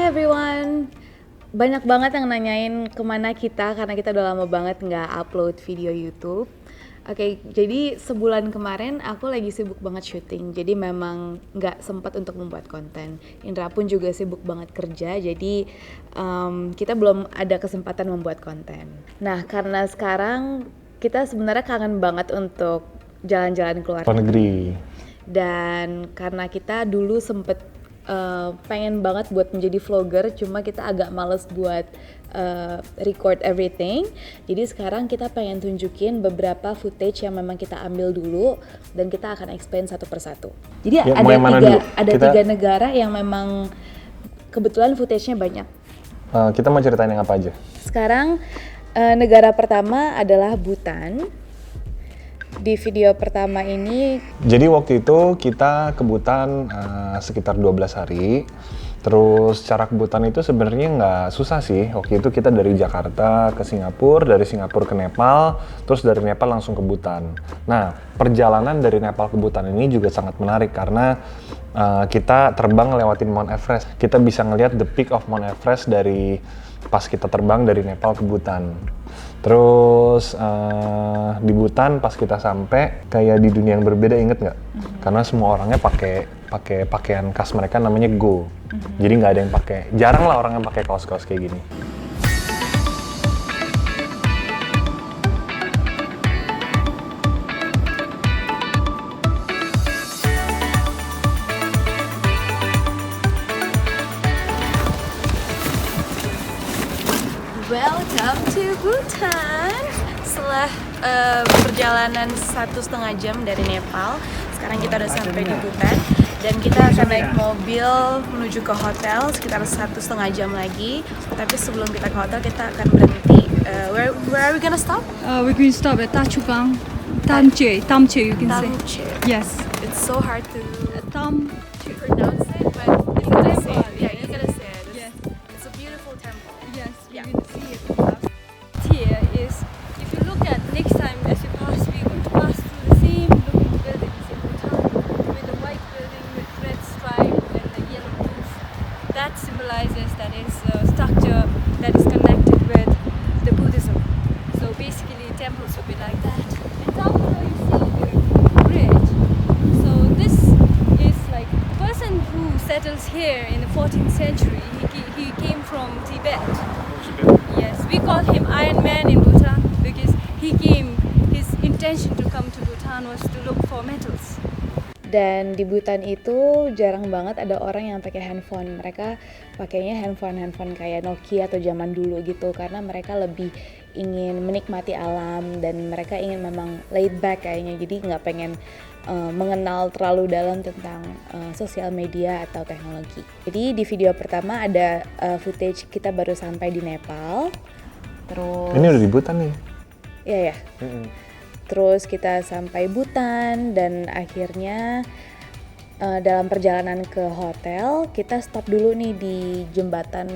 Hi everyone, banyak banget yang nanyain kemana kita karena kita udah lama banget nggak upload video YouTube. Oke, jadi sebulan kemarin aku lagi sibuk banget syuting, jadi memang nggak sempat untuk membuat konten. Indra pun juga sibuk banget kerja, jadi kita belum ada kesempatan membuat konten. Nah, karena sekarang kita sebenarnya kangen banget untuk jalan-jalan keluar negeri. Dan karena kita dulu sempet pengen banget buat menjadi vlogger, cuma kita agak males buat record everything. Jadi sekarang kita pengen tunjukin beberapa footage yang memang kita ambil dulu dan kita akan explain satu persatu. Jadi Ya, ada tiga negara yang memang kebetulan footage-nya banyak. Kita mau ceritain yang apa aja? Sekarang negara pertama adalah Bhutan. Di video pertama ini, jadi waktu itu kita ke Bhutan sekitar 12 hari. Terus cara ke Bhutan itu sebenarnya nggak susah sih. Waktu itu kita dari Jakarta ke Singapura, dari Singapura ke Nepal, terus dari Nepal langsung ke Bhutan. Nah, perjalanan dari Nepal ke Bhutan ini juga sangat menarik karena kita terbang ngelewatin Mount Everest. Kita bisa ngelihat the peak of Mount Everest dari pas kita terbang dari Nepal ke Bhutan. Terus di Bhutan pas kita sampai kayak di dunia yang berbeda, inget nggak? Karena semua orangnya pakai pakaian khas mereka namanya Go. Jadi nggak ada yang pakai, jarang lah orang yang pakai kaos-kaos kayak gini. welcome to Bhutan. Setelah perjalanan 1,5 jam dari Nepal, sekarang kita udah sampai di Bhutan dan kita akan naik mobil menuju ke hotel sekitar 1,5 jam lagi. Tapi sebelum kita ke hotel, kita akan berhenti. Where are we gonna stop? We're going to stop at Tachugang. Tamche you can say. Tamche. Yes. It's so hard to pronounce it, but you gotta say it. Yeah, you gotta say it. Yes. It's a beautiful temple. Yes, Yeah. you can see it. Here is, if you look at next time as you pass, we're going to pass through the same looking buildings in Bhutan with the white building with red stripe and the yellow roof. That symbolizes that is a structure that is connected with the Buddhism. So basically temples will be like that. And down below you see the bridge. So this is like the person who settles here in the 14th century. He came from Tibet. Yes, we call him Iron Man in Bhutan because his intention to come to Bhutan was to look for metals. Dan di Bhutan itu jarang banget ada orang yang pakai handphone. Mereka pakainya handphone kayak Nokia atau zaman dulu gitu, karena mereka lebih ingin menikmati alam dan mereka ingin memang laid back kayaknya. Jadi nggak pengen mengenal terlalu dalam tentang sosial media atau teknologi. Jadi di video pertama ada footage kita baru sampai di Nepal. Terus Ini udah di Bhutan nih. Iya ya. Terus kita sampai Bhutan dan akhirnya dalam perjalanan ke hotel kita stop dulu nih di jembatan.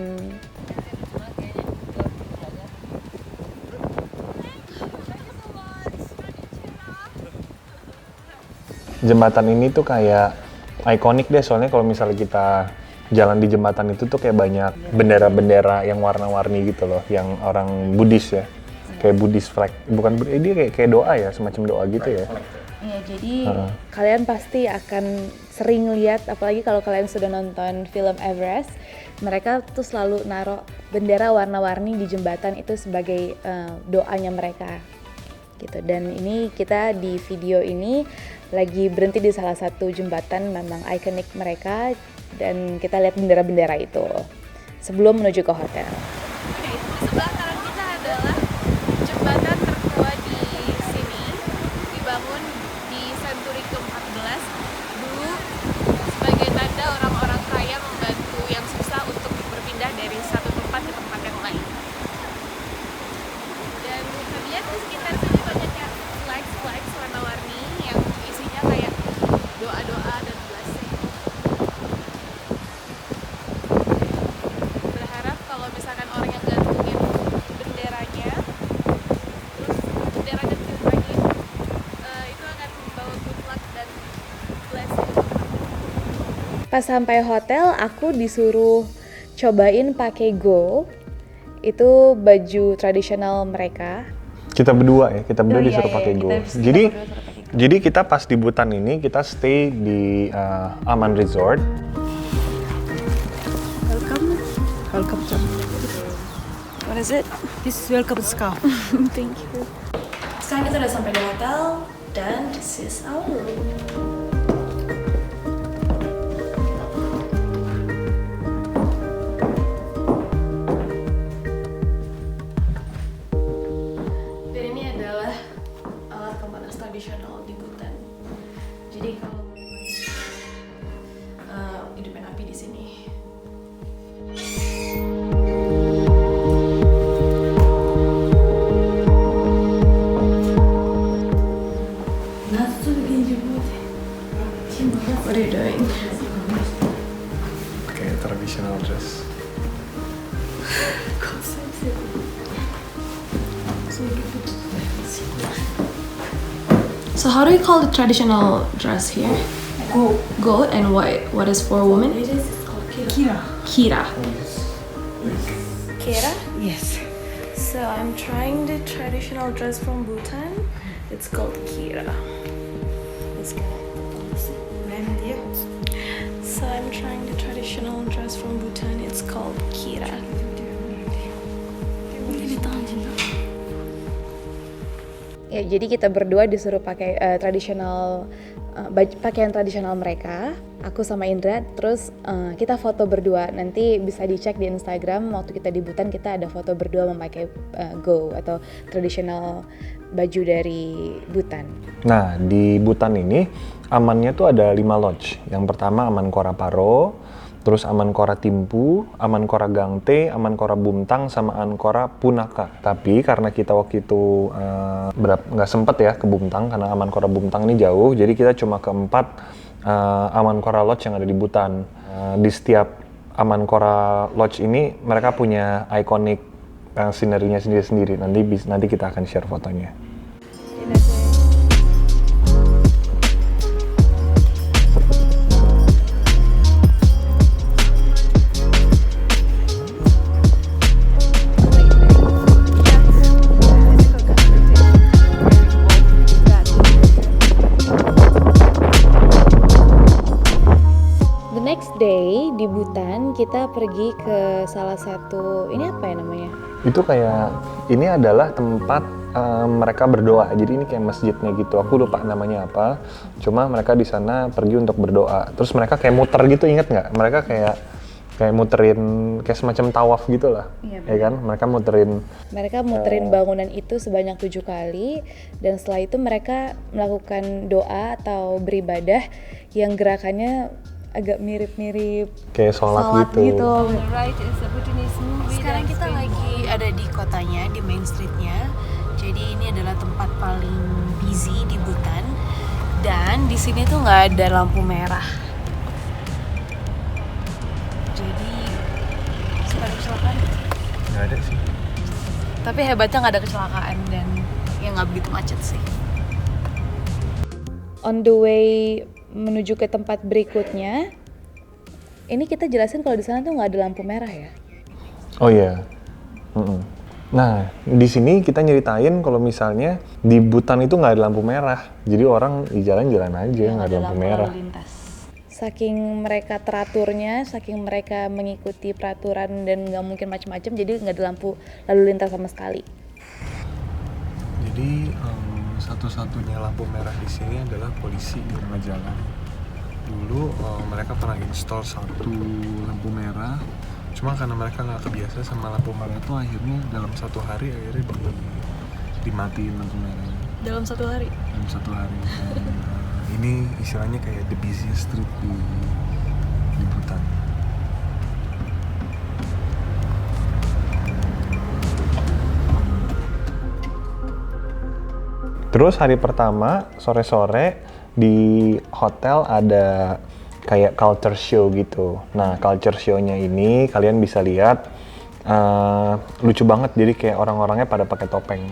Jembatan ini tuh kayak ikonik deh, soalnya kalau misalnya kita jalan di jembatan itu tuh kayak banyak bendera-bendera yang warna-warni gitu loh, yang orang Buddhis ya. Kayak Buddhist flag, bukan dia kayak doa ya, semacam doa gitu ya. Iya, jadi kalian pasti akan sering lihat, apalagi kalau kalian sudah nonton film Everest, mereka tuh selalu naruh bendera warna-warni di jembatan itu sebagai doanya mereka gitu. Dan ini kita di video ini lagi berhenti di salah satu jembatan memang ikonik mereka dan kita lihat bendera-bendera itu sebelum menuju ke hotel. Oke, di sebelah kanan kita adalah jembatan tertua di sini, dibangun di senturi ke-14 dulu sebagai tanda orang-orang kaya membantu yang susah untuk berpindah dari satu tempat ke tempat yang lain. Dan kita lihat di sekitar sini banyaknya flags warna-warni yang isinya kayak doa-doa dan blessing. Berharap kalau misalkan orang yang gantungin benderanya, terus benderanya ditiupin, itu akan membawa good luck dan blessing. Pas sampai hotel, aku disuruh cobain pakai Go. Itu baju tradisional mereka. Kita berdua disuruh iya, pakai kita Go. berdua disuruh Jadi pakai Go. jadi kita pas di Butan ini kita stay di Aman Resort. Welcome to. What is it? This is welcome scarf. Thank you. Sekarang kita udah sampai di hotel dan this is our room. Dan ini adalah alat pemanas tradisional di Butan. Jadi kalau hidupin api di sini. What are you doing? Kayak traditional dress. So how do you call the traditional dress here? Go. And what is for women? It is called kira. Kira. Kira? Yes. So I'm trying the traditional dress from Bhutan. It's called kira. It's So I'm trying the traditional dress from Bhutan. It's called kira. Ya, jadi kita berdua disuruh pakai pakaian tradisional mereka. Aku sama Indra, terus kita foto berdua. Nanti bisa dicek di Instagram. Waktu kita di Butan kita ada foto berdua memakai Go atau tradisional baju dari Butan. Nah, di Butan ini amannya tuh ada 5 lodge. Yang pertama Aman Kora Paro, terus Aman Kora Timpu, Aman Kora Gangte, Aman Kora Bumtang, sama Aman Kora Punaka. Tapi karena kita waktu itu nggak sempet ya ke Bumtang, karena Aman Kora Bumtang ini jauh, jadi kita cuma ke 4 Aman Kora Lodge yang ada di Butan. Di setiap Aman Kora Lodge ini mereka punya ikonik scenery-nya sendiri-sendiri. Nanti kita akan share fotonya. Day di Butan kita pergi ke salah satu, ini apa ya namanya? Itu kayak, ini adalah tempat mereka berdoa. Jadi ini kayak masjidnya gitu. Aku lupa namanya apa. Cuma mereka di sana pergi untuk berdoa. Terus mereka kayak muter gitu, inget nggak? Mereka kayak muterin kayak semacam tawaf gitu lah. Iya, ya kan? Mereka muterin bangunan itu sebanyak 7 kali, dan setelah itu mereka melakukan doa atau beribadah yang gerakannya agak mirip-mirip kayak sholat gitu. On the right is the Bhutanese movie. Sekarang kita lagi ada di kotanya, di main streetnya. Jadi ini adalah tempat paling busy di Butan. Dan di sini tuh nggak ada lampu merah. Jadi suka ada kecelakaan? Nggak ada sih. Tapi hebatnya nggak ada kecelakaan dan ya nggak begitu macet sih. On the way menuju ke tempat berikutnya, ini kita jelasin kalau di sana tuh nggak ada lampu merah ya. Oh iya. Nah, di sini kita nyeritain kalau misalnya di Butan itu nggak ada lampu merah, jadi orang di jalan-jalan aja nggak ada lampu merah. Saking mereka teraturnya, saking mereka mengikuti peraturan dan nggak mungkin macam-macam, jadi nggak ada lampu lalu lintas sama sekali. Jadi satu-satunya lampu merah di sini adalah polisi di tengah jalan. Dulu mereka pernah install satu lampu merah, cuma karena mereka nggak kebiasa sama lampu merah itu, akhirnya dalam satu hari dimatiin lampu merahnya. Dalam satu hari? Dalam satu hari. Dan, ini istilahnya kayak the busiest street di Butan. Terus hari pertama sore-sore di hotel ada kayak culture show gitu. Nah, culture show-nya ini kalian bisa lihat lucu banget, jadi kayak orang-orangnya pada pakai topeng.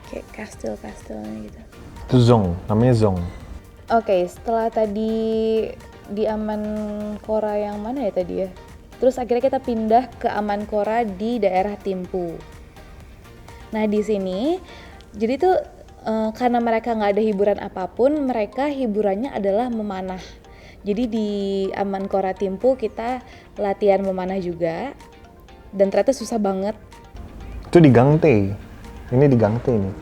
kayak kastil-kastilnya gitu. Itu Zong, namanya Zong. Oke, setelah tadi di Amanpoura yang mana ya tadi ya? Terus akhirnya kita pindah ke Amanpoura di daerah Thimphu. Nah di sini, jadi tuh karena mereka nggak ada hiburan apapun, mereka hiburannya adalah memanah. Jadi di Amanpoura Thimphu kita latihan memanah juga, dan ternyata susah banget. Itu di Gangte. Ini di Gangte nih.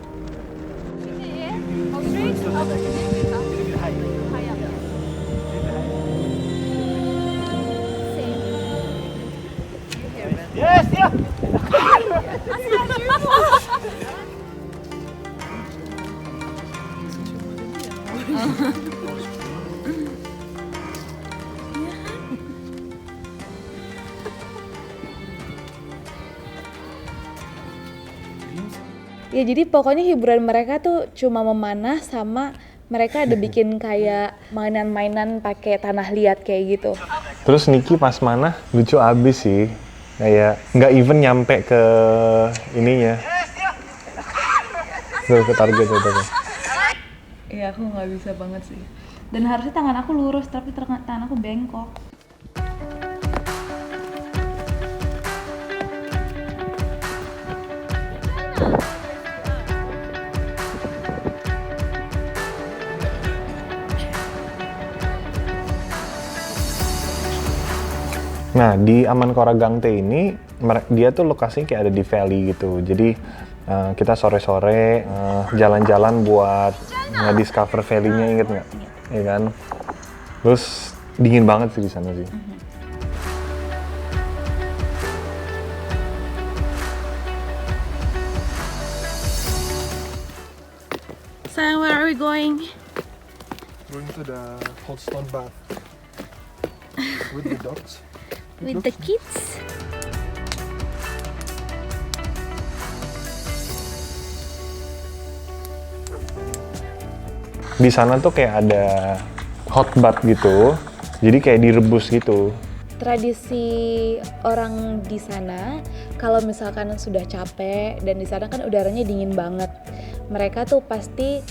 Ya jadi pokoknya hiburan mereka tuh cuma memanah sama mereka ada bikin kayak mainan-mainan pakai tanah liat kayak gitu. Terus Niki pas mana lucu abis sih. Kayak nggak even nyampe ke ininya. Ke target itu. Iya aku nggak bisa banget sih. Dan harusnya tangan aku lurus tapi tangan aku bengkok. Nah, di Amanpoura Gangte ini, dia tuh lokasinya kayak ada di valley gitu. Jadi, kita sore-sore jalan-jalan buat nge-discover valley-nya, inget nggak? Iya kan? Terus, dingin banget sih di sana sih. Sayang, where are we going? Going to the hot stone bath with the dogs. With the kids? Di sana tuh kayak ada hot bath gitu, jadi kayak direbus gitu. Tradisi orang di sana kalau misalkan sudah capek dan di sana kan udaranya dingin banget, mereka tuh pasti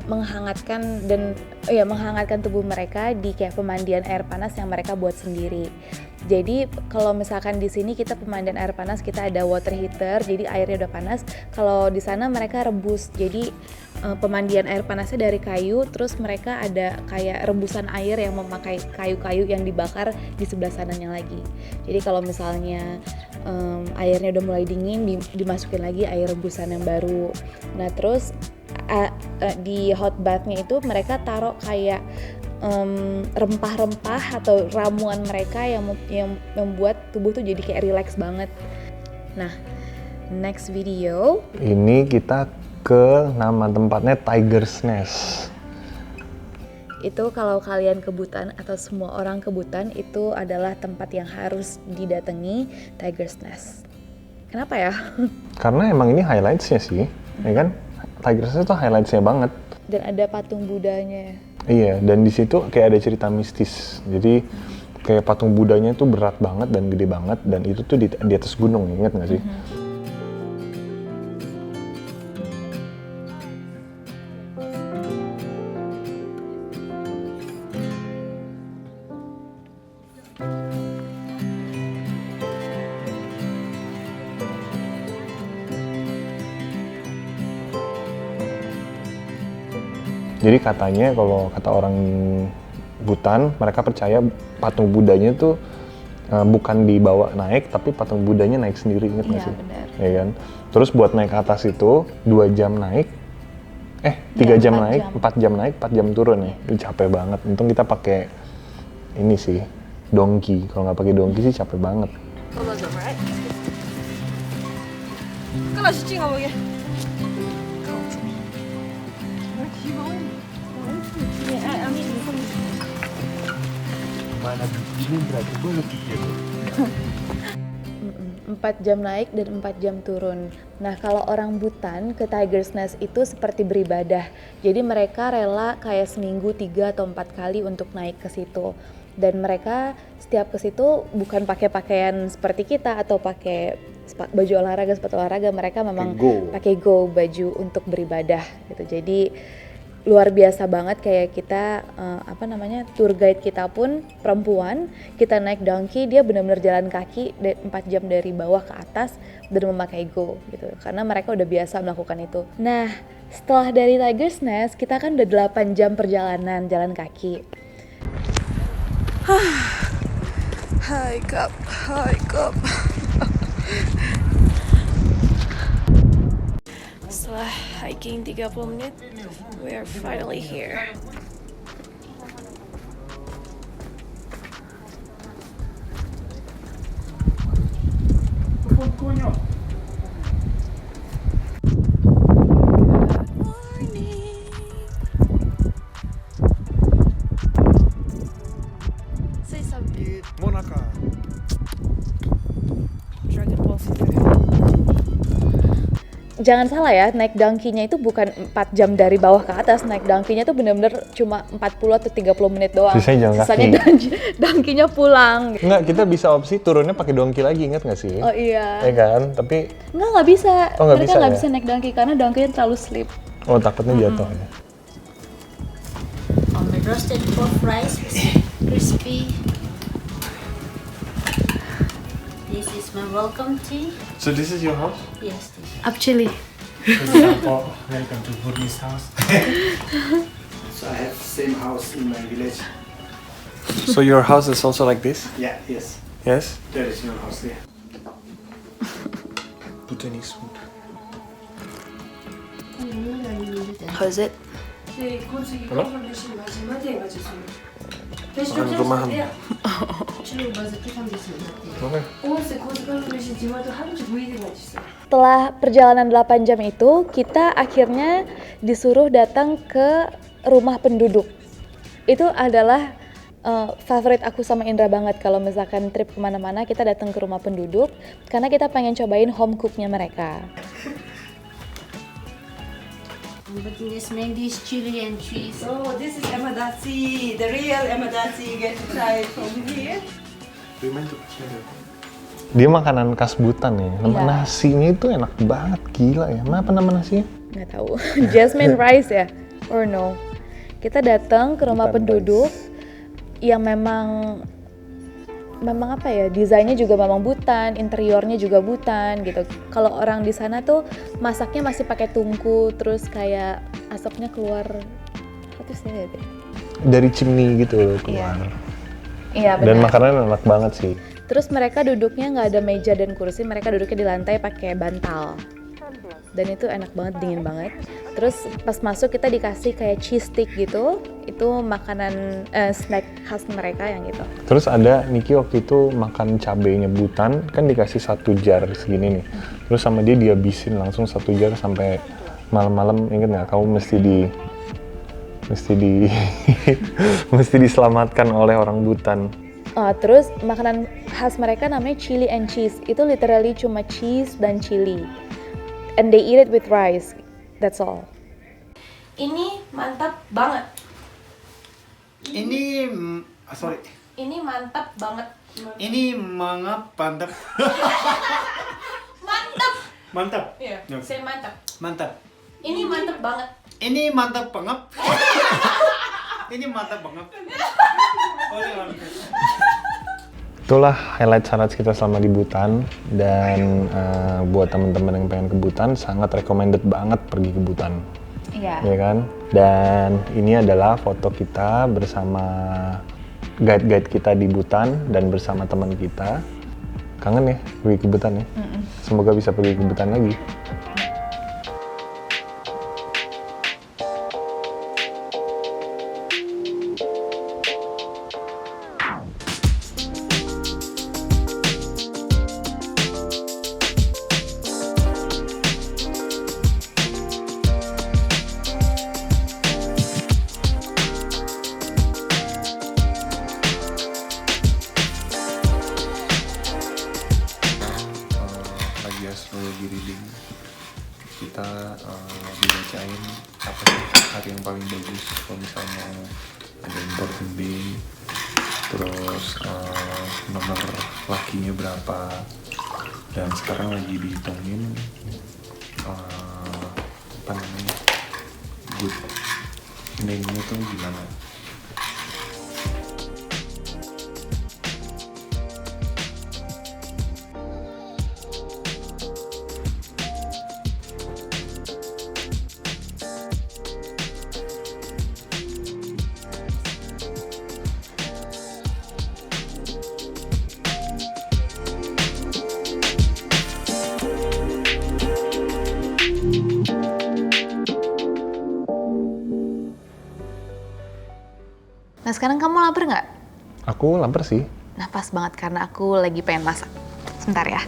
menghangatkan tubuh mereka di kayak pemandian air panas yang mereka buat sendiri. Jadi kalau misalkan di sini kita pemandian air panas, kita ada water heater, jadi airnya udah panas. Kalau di sana mereka rebus, jadi pemandian air panasnya dari kayu, terus mereka ada kayak rebusan air yang memakai kayu-kayu yang dibakar di sebelah sananya lagi. Jadi kalau misalnya airnya udah mulai dingin, dimasukin lagi air rebusan yang baru. Nah terus di hot bathnya itu mereka taruh kayak rempah-rempah atau ramuan mereka yang membuat tubuh tuh jadi kayak relax banget. Nah, next video ini kita ke nama tempatnya Tiger's Nest. Itu kalau kalian ke Bhutan atau semua orang ke Bhutan itu adalah tempat yang harus didatangi, Tiger's Nest. Kenapa ya? Karena emang ini highlights-nya sih, ya kan? Tiger's Nest itu highlights-nya banget. Dan ada patung Budanya. Iya, dan di situ kayak ada cerita mistis. Jadi kayak patung Budanya tuh berat banget dan gede banget, dan itu tuh di atas gunung, ingat nggak sih? Jadi katanya kalau kata orang Bhutan, mereka percaya patung Budanya tuh bukan dibawa naik, tapi patung Budanya naik sendiri, inget nggak sih? Benar. Ya kan? Terus buat naik ke atas itu 2 jam naik, 3 jam naik, 4 jam naik, 4 jam turun ya. Itu capek banget. Untung kita pakai ini sih, donkey. Kalau nggak pakai donkey sih capek banget. Mana begini berarti gue lebih gitu. 4 jam naik dan 4 jam turun. Nah kalau orang Bhutan ke Tiger's Nest itu seperti beribadah. Jadi mereka rela kayak seminggu 3 atau 4 kali untuk naik ke situ. Dan mereka setiap ke situ bukan pakai pakaian seperti kita atau pakai baju olahraga, sepatu olahraga. Mereka memang pakai go, baju untuk beribadah gitu. Jadi luar biasa banget, kayak kita tour guide kita pun perempuan, kita naik donkey, dia benar-benar jalan kaki 4 jam dari bawah ke atas dan memakai go gitu. Karena mereka udah biasa melakukan itu. Nah, setelah dari Tiger's Nest, kita kan udah 8 jam perjalanan jalan kaki. Hike up. Setelah hiking 30 menit, we are finally here. Say something. Monaca. Dragon Ball Super. Jangan salah ya, naik donkey-nya itu bukan 4 jam dari bawah ke atas. Naik donkey-nya tuh bener-bener cuma 40 atau 30 menit doang. Sisanya jalan kaki. Donkey-nya pulang. Enggak, kita bisa opsi turunnya pakai donkey lagi, ingat nggak sih? Oh iya. Ya kan, tapi Nggak bisa. Oh, nggak Mereka bisa nggak ya? bisa naik donkey karena donkey-nya terlalu slip. oh takutnya jatuh ya. On the roasted pork rice, crispy. This is my welcome tea. So this is your house? Yes, this. Actually. Oh, welcome to Burmese house. So I have same house in my village. So your house is also like this? Yeah, yes. Yes? Traditional house there. Bhutanese food. How is it? Makan rumahan. Setelah perjalanan 8 jam itu, kita akhirnya disuruh datang ke rumah penduduk. Itu adalah favorit aku sama Indra banget kalau misalkan trip kemana-mana kita datang ke rumah penduduk, karena kita pengen cobain home cooknya mereka. But this maybe is chili and cheese. Oh, this is emadachi, the real emadachi. You get to try from here. Dia makanan khas Butan ya. Iya. Nasinya itu enak banget, gila ya. Apa nama nasinya? Nggak tahu. Jasmine rice ya? Or no? Kita datang ke rumah Butan penduduk yang memang apa ya, desainnya juga memang Butan, interiornya juga Butan gitu. Kalau orang di sana tuh masaknya masih pakai tungku, terus kayak asapnya keluar, apa tuh saya deh? Dari chimney gitu loh keluar. Iya Dan benar. makanan enak banget sih. Terus mereka duduknya nggak ada meja dan kursi, mereka duduknya di lantai pakai bantal. Dan itu enak banget, dingin banget. Terus pas masuk kita dikasih kayak cheese stick gitu, itu makanan snack khas mereka yang gitu. Terus ada Niki waktu itu makan cabenya Butan, kan dikasih 1 jar segini nih. Terus sama dia dihabisin langsung 1 jar sampai malam-malam. Ingat nggak? Kamu mesti mesti diselamatkan oleh orang Butan. Terus makanan khas mereka namanya chili and cheese. Itu literally cuma cheese dan chili. And they eat it with rice. That's all. Ini mantap banget. Ini sorry. Ini mantap banget. Ini mangap mantap. Mantap. Mantap. Iya, Oke. saya mantap. Mantap. Ini mantap banget. Ini mantap banget. Ini mantap banget. Itulah highlight kita selama di Butan. Dan buat teman-teman yang pengen ke Butan, sangat recommended banget pergi ke Butan. Iya. Ya kan? Dan ini adalah foto kita bersama guide-guide kita di Butan dan bersama teman kita. Kangen ya pergi ke Butan ya? Semoga bisa pergi ke Butan lagi. Lagi astrologi reading, kita dibacain apa sih hari yang paling bagus kalau misalnya ada important day terus nomor lakinya berapa, dan sekarang lagi dihitungin apa namanya, good name-nya tuh gimana. Nah sekarang kamu lapar nggak? Aku lapar sih. Nah pas banget karena aku lagi pengen masak. Sebentar ya.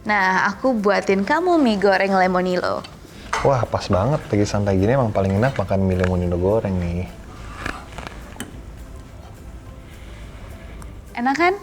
Nah, aku buatin kamu mie goreng lemonilo. Wah, pas banget. Lagi santai gini emang paling enak makan mie lemonilo goreng nih. Enak kan?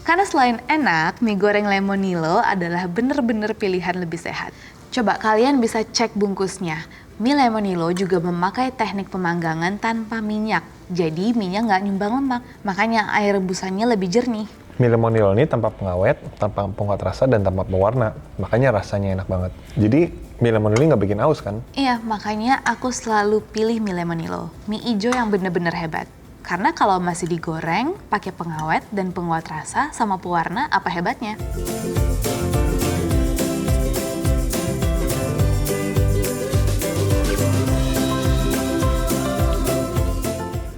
Karena selain enak, mie goreng lemonilo adalah bener-bener pilihan lebih sehat. Coba kalian bisa cek bungkusnya. Mie lemonilo juga memakai teknik pemanggangan tanpa minyak. Jadi mie-nya nggak nyumbang lemak. Makanya air rebusannya lebih jernih. Mie lemonilo ini tanpa pengawet, tanpa penguat rasa, dan tanpa pewarna. Makanya rasanya enak banget. Jadi mie lemonilo nggak bikin aus kan? Iya, makanya aku selalu pilih mie lemonilo. Mie ijo yang bener-bener hebat. Karena kalau masih digoreng, pakai pengawet dan penguat rasa sama pewarna, apa hebatnya?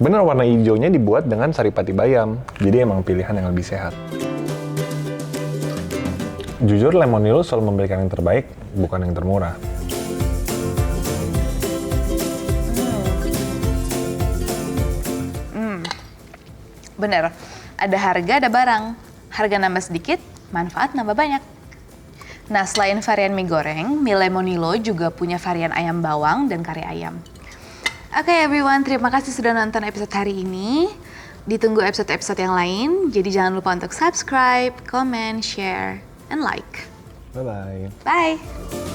Bener, warna hijaunya dibuat dengan saripati bayam, jadi emang pilihan yang lebih sehat. Jujur, lemonilo selalu memberikan yang terbaik, bukan yang termurah. Bener, ada harga, ada barang. Harga nambah sedikit, manfaat nambah banyak. Nah, selain varian mie goreng, mie lemonilo juga punya varian ayam bawang dan kari ayam. Oke everyone, terima kasih sudah nonton episode hari ini. Ditunggu episode-episode yang lain, jadi jangan lupa untuk subscribe, comment, share, and like. Bye-bye. Bye!